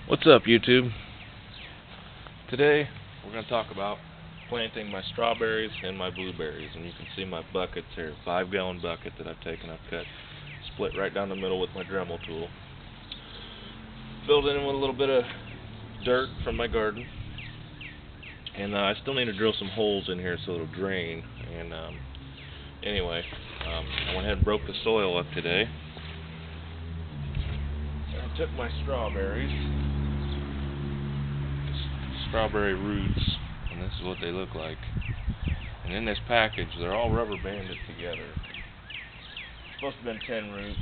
What's up, YouTube? Today we're going to talk about planting my strawberries and my blueberries, and you can see my buckets here, 5-gallon bucket that I've taken. I've cut, split right down the middle with my Dremel tool. Filled it in with a little bit of dirt from my garden, and I still need to drill some holes in here so it'll drain. And anyway, I went ahead and broke the soil up today. I took my strawberry roots, and this is what they look like. And in this package, they're all rubber banded together. It's supposed to have been 10 roots.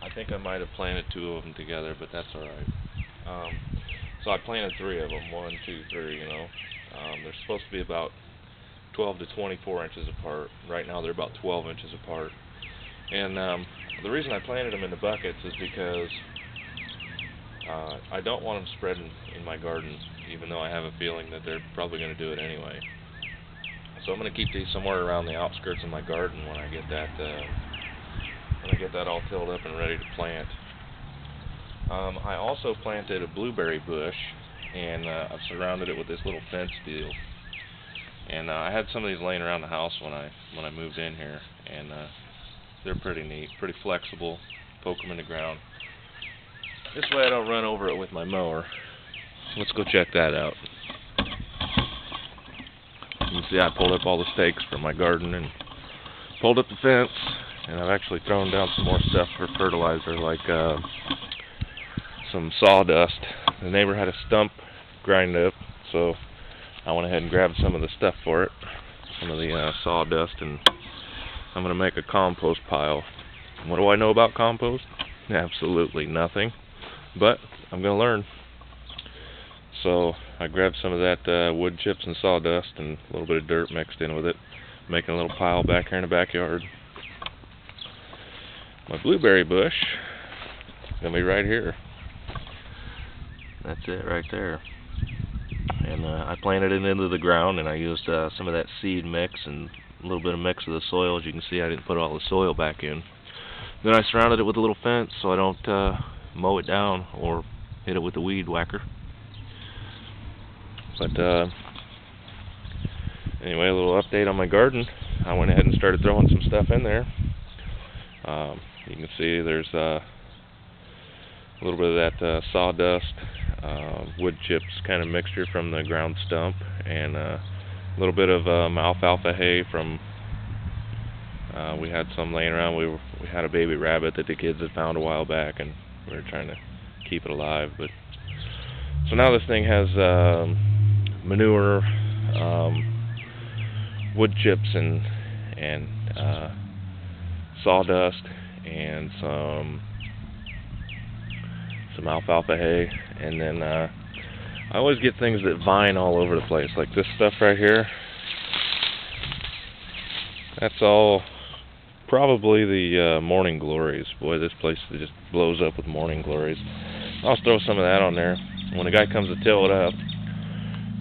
I think I might have planted 2 of them together, but that's alright. So I planted 3 of them, 1, 2, 3, you know. They're supposed to be about 12 to 24 inches apart. Right now they're about 12 inches apart. And the reason I planted them in the buckets is because I don't want them spreading in my garden, even though I have a feeling that they're probably going to do it anyway. So I'm going to keep these somewhere around the outskirts of my garden when I get that all tilled up and ready to plant. I also planted a blueberry bush, and I've surrounded it with this little fence deal. And I had some of these laying around the house when I moved in here, and they're pretty neat, pretty flexible. Poke them in the ground. This way I don't run over it with my mower. Let's go check that out. You can see I pulled up all the stakes from my garden and pulled up the fence, and I've actually thrown down some more stuff for fertilizer, like some sawdust. The neighbor had a stump grind up, so I went ahead and grabbed some of the stuff for it, some of the sawdust, and I'm going to make a compost pile. What do I know about compost? Absolutely nothing. But I'm going to learn. So I grabbed some of that wood chips and sawdust and a little bit of dirt mixed in with it, making a little pile back here in the backyard. My blueberry bush is going to be right here. That's it right there. And I planted it into the ground, and I used some of that seed mix and a little bit of mix of the soil. As you can see, I didn't put all the soil back in. Then I surrounded it with a little fence so I don't mow it down or hit it with a weed whacker. But anyway, a little update on my garden. I went ahead and started throwing some stuff in there. You can see there's a little bit of that sawdust, wood chips kind of mixture from the ground stump, and a little bit of alfalfa hay from we had some laying around. We had a baby rabbit that the kids had found a while back, and we were trying to keep it alive. But so now this thing has manure, wood chips, and sawdust, and some alfalfa hay. And then I always get things that vine all over the place, like this stuff right here. That's all probably the morning glories. Boy, this place just blows up with morning glories. I'll throw some of that on there when the guy comes to till it up.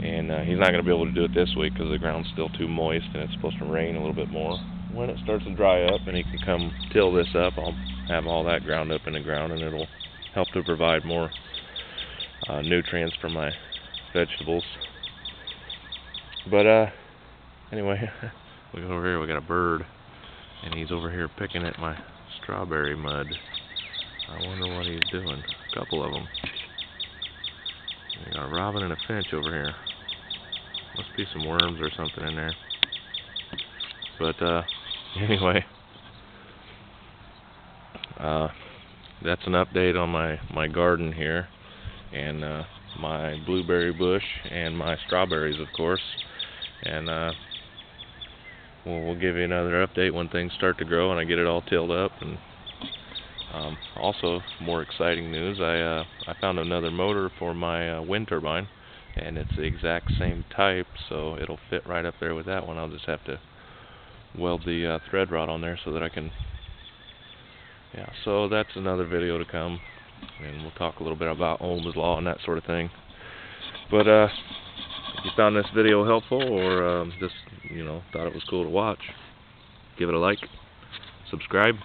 And he's not going to be able to do it this week because the ground's still too moist and it's supposed to rain a little bit more. When it starts to dry up and he can come till this up, I'll have all that ground up in the ground, and it'll help to provide more nutrients for my vegetables. But anyway, look over here, we got a bird, and he's over here picking at my strawberry mud. I wonder what he's doing. A couple of them. We got a robin and a finch over here. Must be some worms or something in there. But anyway, that's an update on my garden here, and my blueberry bush, and my strawberries, of course. And we'll give you another update when things start to grow and I get it all tilled up. And also, more exciting news, I found another motor for my wind turbine, and it's the exact same type, so it'll fit right up there with that one. I'll just have to weld the thread rod on there so that I can, yeah, so that's another video to come, and we'll talk a little bit about Ohm's law and that sort of thing. But if you found this video helpful, or just, thought it was cool to watch, give it a like, subscribe.